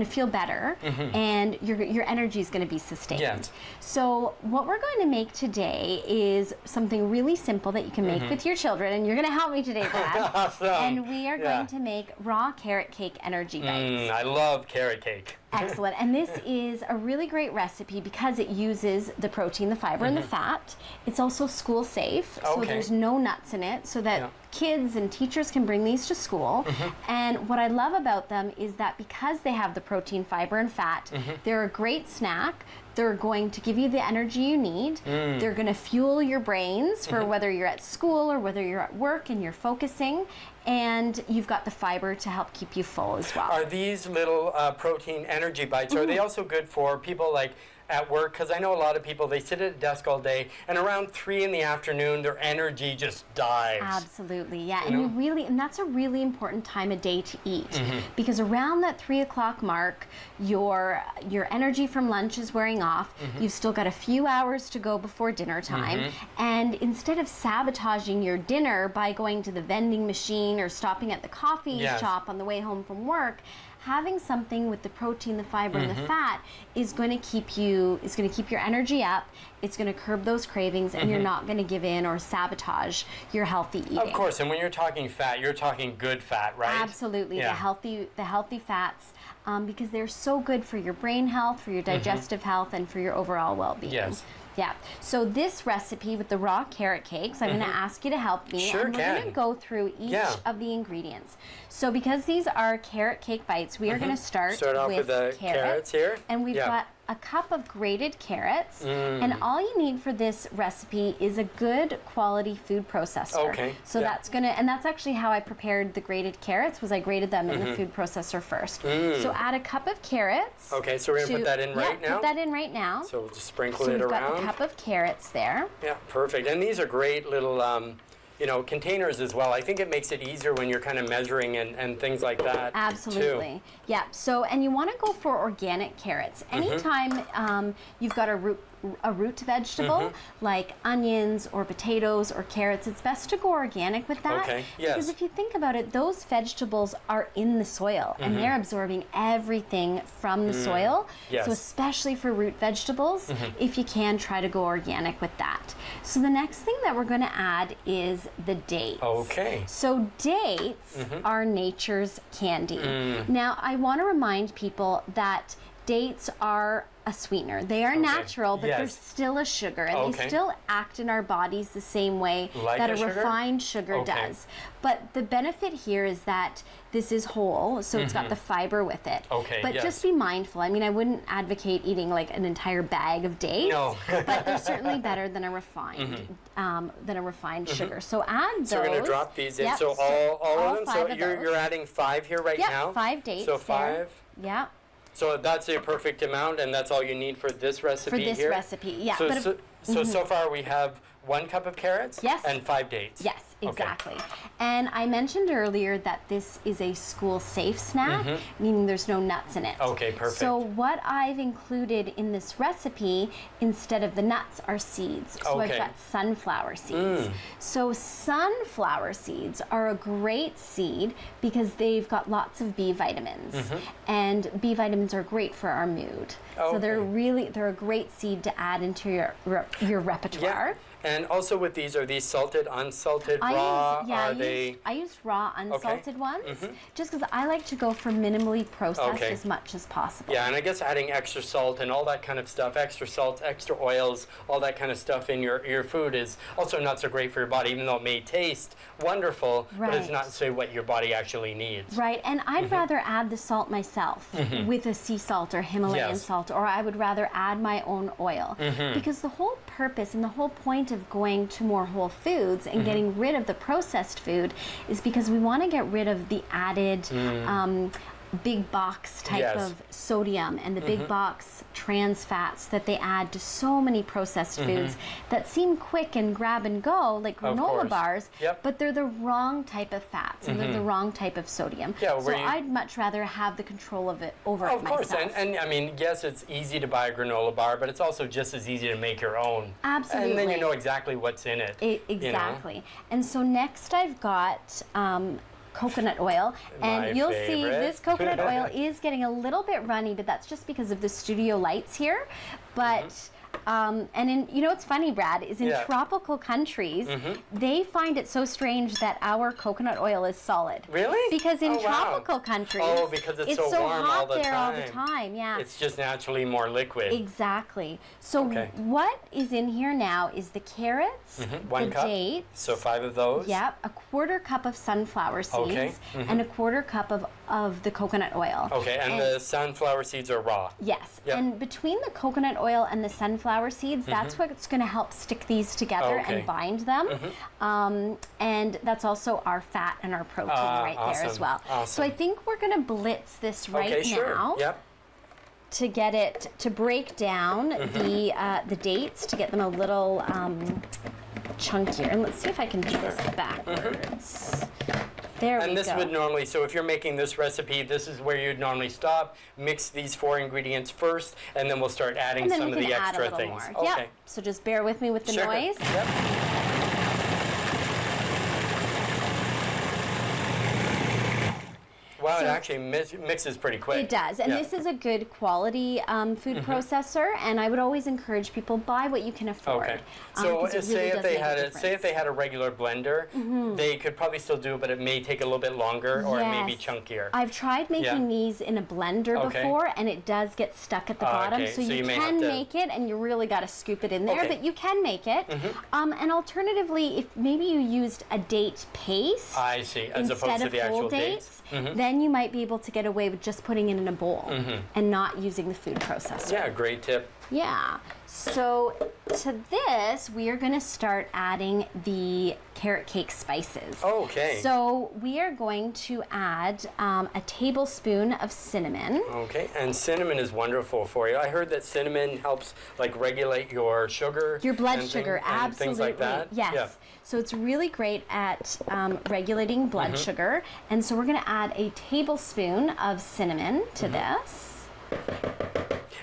feel better, and your energy is going to be sustained. So what we're going to make today is something really simple that you can make with your children, and you're going to help me today, Brad. Awesome. And we are going to make raw carrot cake energy bites. I love carrot cake. Excellent. And this is a really great recipe because it uses the protein, the fiber, and the fat. It's also school safe, so there's no nuts in it, so that kids and teachers can bring these to school. And what I love about them is that because they have the protein, fiber, and fat, they're a great snack. They're going to give you the energy you need. They're going to fuel your brains for whether you're at school or whether you're at work and you're focusing. And you've got the fiber to help keep you full as well. Are these little protein energy bites, are they also good for people like at work? Because I know a lot of people, they sit at a desk all day, and around 3 in the afternoon, their energy just dives. Absolutely, yeah. And that's a really important time of day to eat, because around that 3 o'clock mark, your energy from lunch is wearing off. You've still got a few hours to go before dinner time, and instead of sabotaging your dinner by going to the vending machine or stopping at the coffee shop on the way home from work, having something with the protein, the fiber, and the fat is going to keep your energy up. It's going to curb those cravings, and you're not going to give in or sabotage your healthy eating. Of course, and when you're talking fat, you're talking good fat, right? Absolutely, the healthy fats, because they're so good for your brain health, for your digestive health, and for your overall well-being. Yes. Yeah. So this recipe with the raw carrot cakes, I'm going to ask you to help me. Sure, and we're going to go through each of the ingredients. So because these are carrot cake bites, we are going to start off with the carrots here. And we've got a cup of grated carrots, and all you need for this recipe is a good quality food processor. Okay. So that's actually how I prepared the grated carrots, was I grated them in the food processor first. So add a cup of carrots. Okay, so we're gonna put that in right now? Put that in right now. So we'll just sprinkle it we've around. got the cup of carrots there. Yeah, perfect. And these are great little containers as well. I think it makes it easier when you're kind of measuring and things like that. Absolutely. Too. Yeah. So, and you want to go for organic carrots. Anytime you've got a root vegetable like onions or potatoes or carrots, it's best to go organic with that. Okay. Yes. Because if you think about it, those vegetables are in the soil and they're absorbing everything from the soil. Yes. So especially for root vegetables, if you can, try to go organic with that. So the next thing that we're going to add is the dates. Okay. So dates are nature's candy. Now, I want to remind people that dates are a sweetener. They are natural, but they're still a sugar, and they still act in our bodies the same way that a refined sugar does. But the benefit here is that this is whole, so it's got the fiber with it. But just be mindful. I mean, I wouldn't advocate eating like an entire bag of dates, but they're certainly better than a refined sugar. So add those. So we're going to drop these in. So all of them. So you're adding 5 here right now. Yeah, 5 dates. So 5. Yeah. So that's a perfect amount, and that's all you need for this recipe here? For this recipe, yeah. So far we have 1 cup of carrots and 5 dates. Yes, exactly. And I mentioned earlier that this is a school-safe snack, meaning there's no nuts in it. Okay, perfect. So what I've included in this recipe, instead of the nuts, are seeds. So I've got sunflower seeds. So sunflower seeds are a great seed because they've got lots of B vitamins. And B vitamins are great for our mood. So they're a great seed to add into your repertoire. Yeah. And also with these, are these salted, unsalted, raw? I used raw, unsalted ones, just because I like to go for minimally processed as much as possible. Yeah, and I guess adding extra salt and all that kind of stuff, extra salt, extra oils, all that kind of stuff in your food is also not so great for your body, even though it may taste wonderful, but it's not so what your body actually needs. Right, and I'd rather add the salt myself with a sea salt or Himalayan salt, or I would rather add my own oil. Because the whole purpose and the whole point of going to more whole foods and getting rid of the processed food is because we want to get rid of the added big box type of sodium and the big box trans fats that they add to so many processed foods that seem quick and grab and go, like granola bars, but they're the wrong type of fats and they're the wrong type of sodium. So I'd much rather have the control of it over it myself. Of course, and I mean, yes, it's easy to buy a granola bar, but it's also just as easy to make your own. Absolutely. And then you know exactly what's in it. Exactly. You know? And so next I've got coconut oil, and you'll see this coconut oil is getting a little bit runny, but that's just because of the studio lights here. But And in, you know what's funny, Brad, is in tropical countries, they find it so strange that our coconut oil is solid. Really? Because in tropical countries, because it's so warm hot all the there time. all the time. Yeah. It's just naturally more liquid. Exactly. So what is in here now is the carrots, 1 the cup. dates. So 5 of those. Yep, a 1/4 cup of sunflower seeds and a 1/4 cup of the coconut oil. Okay, and the sunflower seeds are raw. Yes, and between the coconut oil and the sunflower seeds, that's what's going to help stick these together and bind them. And that's also our fat and our protein right there as well. So I think we're going to blitz this right now. Yep. To get it to break down the dates, to get them a little chunkier. And let's see if I can do this backwards. There we go. And this would normally, so if you're making this recipe, this is where you'd normally stop, mix these 4 ingredients first, and then we'll start adding some of the extra things. More. Okay. Yep. So just bear with me with the noise. Yep. Wow, it actually mixes pretty quick. It does, and this is a good quality food processor. And I would always encourage people, buy what you can afford. Okay. So say if they had a regular blender, Mm-hmm. they could probably still do it, but it may take a little bit longer, or it may be chunkier. I've tried making these in a blender before, and it does get stuck at the bottom. So you can make it, and you really got to scoop it in there, but you can make it. And alternatively, if maybe you used a date paste, I see, as opposed to the actual dates. Then you might be able to get away with just putting it in a bowl and not using the food processor. Yeah, great tip. Yeah. So to this, we are going to start adding the carrot cake spices. Okay. So we are going to add a tablespoon of cinnamon. Okay, and cinnamon is wonderful for you. I heard that cinnamon helps like regulate your sugar. Your blood sugar, absolutely. Things like that. Yes. Yeah. So it's really great at regulating blood sugar. And so we're going to add a tablespoon of cinnamon to this.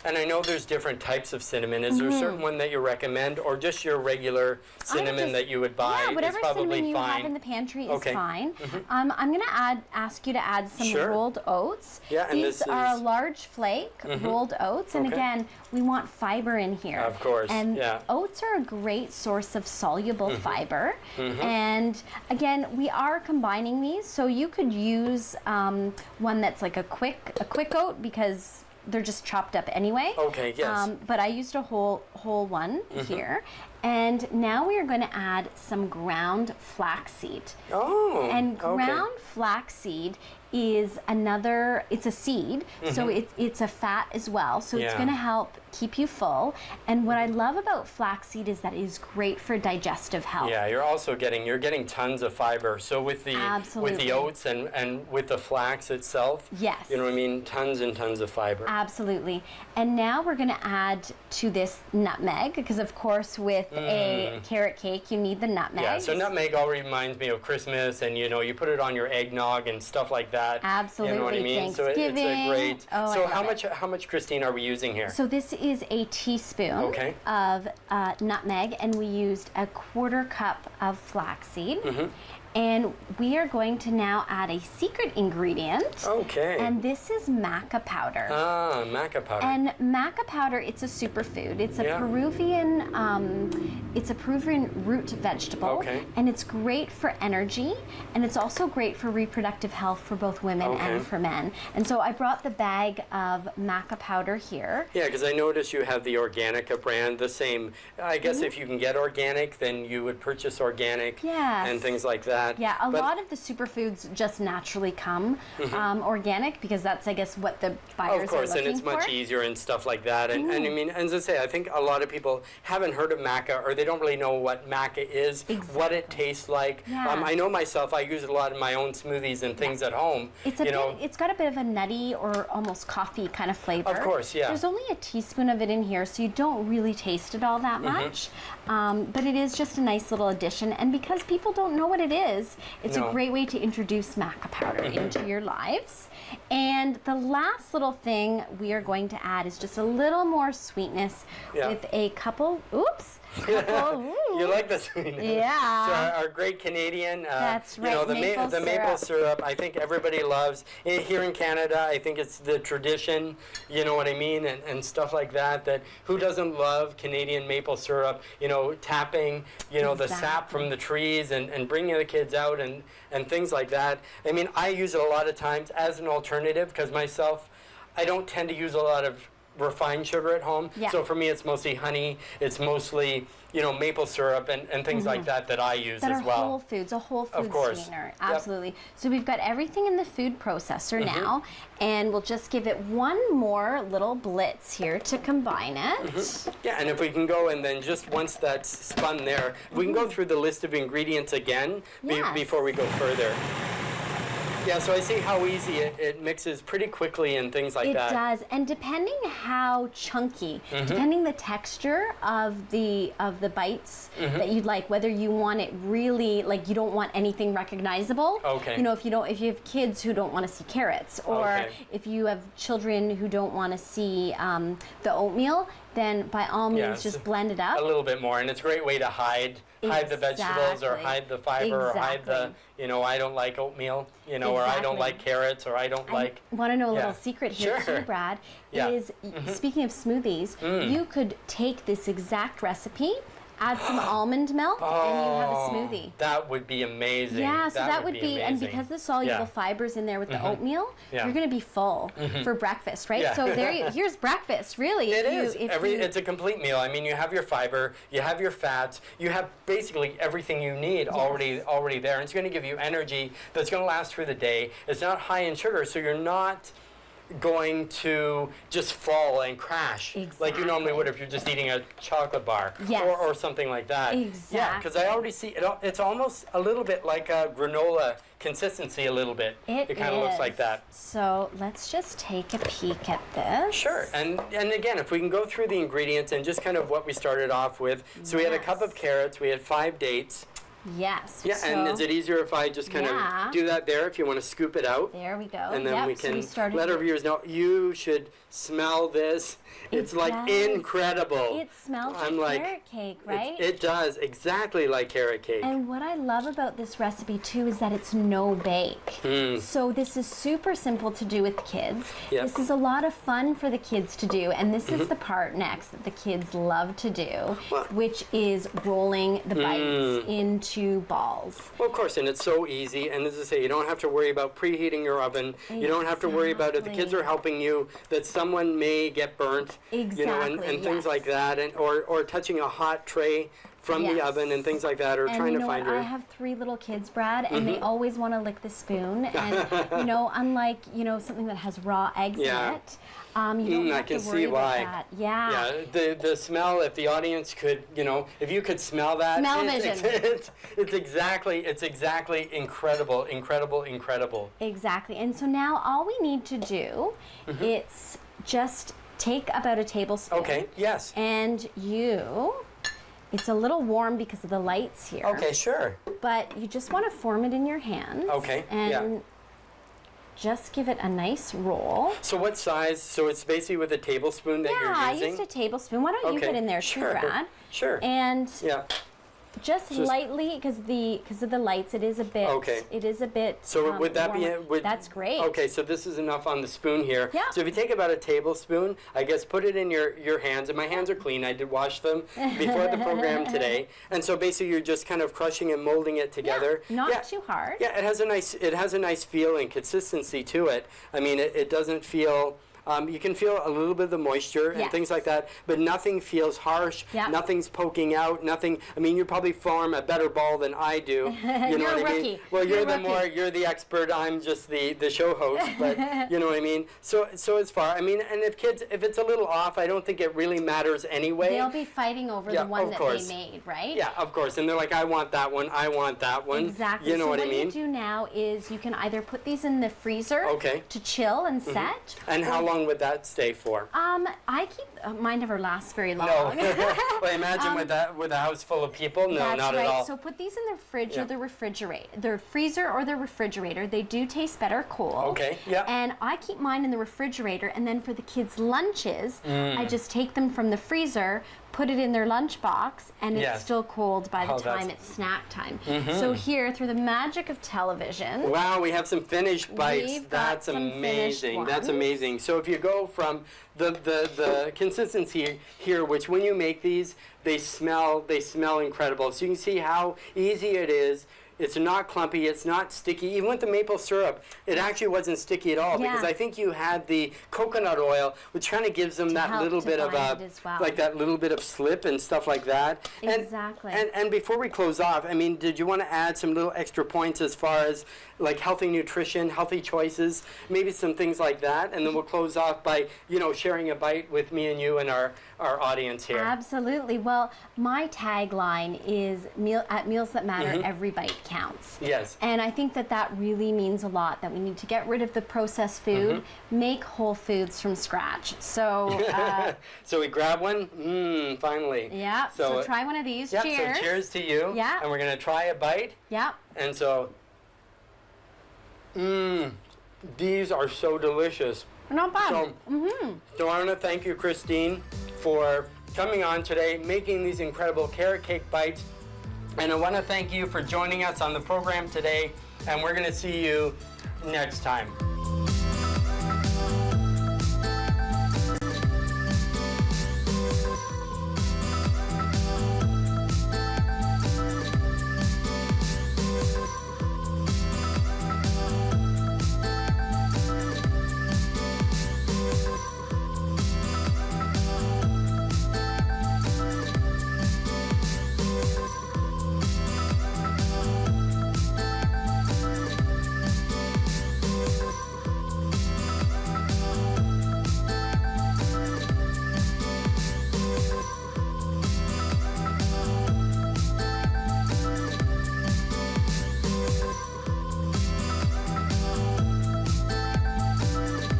And I know there's different types of cinnamon. Is there a certain one that you recommend, or just your regular cinnamon that you would buy yeah, whatever is probably cinnamon you fine? have in the pantry is fine. I'm going to ask you to add some rolled oats. Yeah, and these are a large flake rolled oats, and again, we want fiber in here. Of course, and oats are a great source of soluble fiber. And again, we are combining these, so you could use one that's like a quick oat, because they're just chopped up anyway. Okay, yes. But I used a whole one here. And now we are going to add some ground flaxseed. Oh, and ground flaxseed is it's a seed, so it's a fat as well. So it's going to help keep you full. And what I love about flaxseed is that it is great for digestive health. Yeah, you're getting tons of fiber. So with the oats and with the flax itself, yes, you know what I mean, tons and tons of fiber. Absolutely. And now we're going to add to this nutmeg, because of course with a carrot cake you need the nutmeg. Yeah, so nutmeg already reminds me of Christmas, and you put it on your eggnog and stuff like that. Absolutely. You know what I mean? So it's a great. Oh, so how much, Christine, are we using here? So this is a teaspoon of nutmeg, and we used a 1/4 cup of flaxseed. And we are going to now add a secret ingredient. Okay. And this is maca powder. Ah, maca powder. And maca powder, it's a superfood. It's a Peruvian root vegetable. Okay. And it's great for energy, and it's also great for reproductive health for both women and for men. And so I brought the bag of maca powder here. Yeah, because I noticed you have the Organica brand, the same. I guess if you can get organic, then you would purchase organic and things like that. Yeah, a lot of the superfoods just naturally come organic, because that's, I guess, what the buyers are looking for. Of course, and it's much easier and stuff like that. And I mean, as I say, I think a lot of people haven't heard of maca, or they don't really know what maca is, what it tastes like. Yeah. I know myself, I use it a lot in my own smoothies and things at home. It's got a bit of a nutty or almost coffee kind of flavor. Of course, yeah. There's only a teaspoon of it in here, so you don't really taste it all that much. But it is just a nice little addition. And because people don't know what it is, it's a great way to introduce maca powder into your lives. And the last little thing we are going to add is just a little more sweetness with a couple, You like the sweetness. Yeah. So our great Canadian, That's right, the maple syrup, I think everybody loves. Here in Canada, I think it's the tradition, you know what I mean, and stuff like that, that who doesn't love Canadian maple syrup, tapping, the sap from the trees and bringing the kids out and things like that. I mean, I use it a lot of times as an alternative because myself, I don't tend to use a lot of refined sugar at home. Yeah. So for me, it's mostly honey. It's mostly, maple syrup and things like that I use that as well. A whole food Of course. sweetener. Absolutely. Yep. So we've got everything in the food processor now, and we'll just give it one more little blitz here to combine it. Yeah, and if we can go and then just once that's spun there, we can go through the list of ingredients again before we go further. Yeah, so I see how easy it mixes pretty quickly and things like that. It does, and depending how chunky, depending the texture of the bites that you'd like, whether you want it really, like you don't want anything recognizable. Okay. If you have kids who don't want to see carrots, or if you have children who don't want to see the oatmeal, then by all means just blend it up. A little bit more, and it's a great way to hide the vegetables or hide the fiber or hide the, I don't like oatmeal, or I don't like carrots or I don't like. I want to know a little secret here too, Brad, is speaking of smoothies, you could take this exact recipe, add some almond milk, and you have a smoothie. That would be amazing. Yeah, so that would be amazing. And because the soluble fiber's in there with the oatmeal, you're going to be full for breakfast, right? Yeah. So here's breakfast, really. It is. It's a complete meal. I mean, you have your fiber, you have your fats, you have basically everything you need already there. And it's going to give you energy that's going to last through the day. It's not high in sugar, so you're not going to just fall and crash like you normally would if you're just eating a chocolate bar or something like that. Exactly. Yeah, because I already see it. It's almost a little bit like a granola consistency a little bit. It kind of looks like that. So let's just take a peek at this. Sure. And again, if we can go through the ingredients and just kind of what we started off with. So we had a cup of carrots. We had 5 dates. Yes. Yeah, and is it easier if I just kind of do that there, if you want to scoop it out? There we go. And then we can let our viewers know, you should smell this. It's like incredible. It smells like carrot cake, right? It does, exactly like carrot cake. And what I love about this recipe too is that it's no bake. So this is super simple to do with kids. Yep. This is a lot of fun for the kids to do, and this is the part next that the kids love to do, which is rolling the bites into balls. Well, of course, and it's so easy. And as I say, you don't have to worry about preheating your oven. You don't have to worry about if the kids are helping you, that someone may get burnt, and things like that, and or touching a hot tray from the oven and things like that, or trying to find I have 3 little kids, Brad, and they always want to lick the spoon. And unlike something that has raw eggs in it, you don't have to worry about that. Yeah. Yeah. The smell. If the audience could, if you could smell that, it's exactly incredible. Exactly. And so now all we need to do, it's just take about a tablespoon. Okay. Yes. And it's a little warm because of the lights here. Okay, sure. But you just want to form it in your hands. Okay, and just give it a nice roll. So what size? So it's basically with a tablespoon that you're using? Yeah, I used a tablespoon. Why don't you get in there too, Brad? Sure. And just lightly, because of the lights, it is a bit. Okay. It is a bit. So would that be? That's great. Okay, so this is enough on the spoon here. Yeah. So if you take about a tablespoon, I guess put it in your hands, and my hands are clean. I did wash them before the program today, and so basically you're just kind of crushing and molding it together. Yeah, not too hard. Yeah, it has a nice feel and consistency to it. I mean, it doesn't feel. You can feel a little bit of the moisture and things like that, but nothing feels harsh. Yep. Nothing's poking out. Nothing. I mean, you probably form a better ball than I do. You know what I mean? Well, you're the expert. I'm just the show host. But you know what I mean. So as far. I mean, and if it's a little off, I don't think it really matters anyway. They'll be fighting over the one that they made, right? Yeah, of course. And they're like, I want that one. I want that one. Exactly. You know what I mean? So what you do now is you can either put these in the freezer to chill and set. And how long would that stay for? I keep mine never lasts very long. No. Well, imagine with a house full of people. No, not at all. So put these in the fridge or the refrigerator, the freezer or the refrigerator. They do taste better cold. Okay. Yeah. And I keep mine in the refrigerator, and then for the kids' lunches, I just take them from the freezer, put it in their lunchbox, and it's Yes. still cold by the Oh, time it's snack time. So here, through the magic of television, Wow, we have some finished bites. We've got That's some finished amazing. That's ones. amazing. So if you go from the consistency here, which when you make these, they smell incredible. So you can see how easy it is. It's not clumpy, it's not sticky. Even with the maple syrup, it actually wasn't sticky at all, because Yeah. I think you had the coconut oil, which kind of gives them that help little to bit of bind it as well. like that little bit of slip and stuff like that. Exactly. And before we close off, I mean, did you want to add some little extra points as far as like healthy nutrition, healthy choices, maybe some things like that? And then we'll close off by, sharing a bite with me and you and our audience here. Absolutely. Well, my tagline is at Meals That Matter, every bite counts. Yes. And I think that really means a lot, that we need to get rid of the processed food, make whole foods from scratch. So, So we grab one. Finally. yeah, so try one of these. Yep, Cheers. so cheers to you. Yeah. And we're going to try a bite. Yeah. And so, these are so delicious. Not bad. So, so I want to thank you, Christine, for coming on today, making these incredible carrot cake bites. And I want to thank you for joining us on the program today. And we're going to see you next time.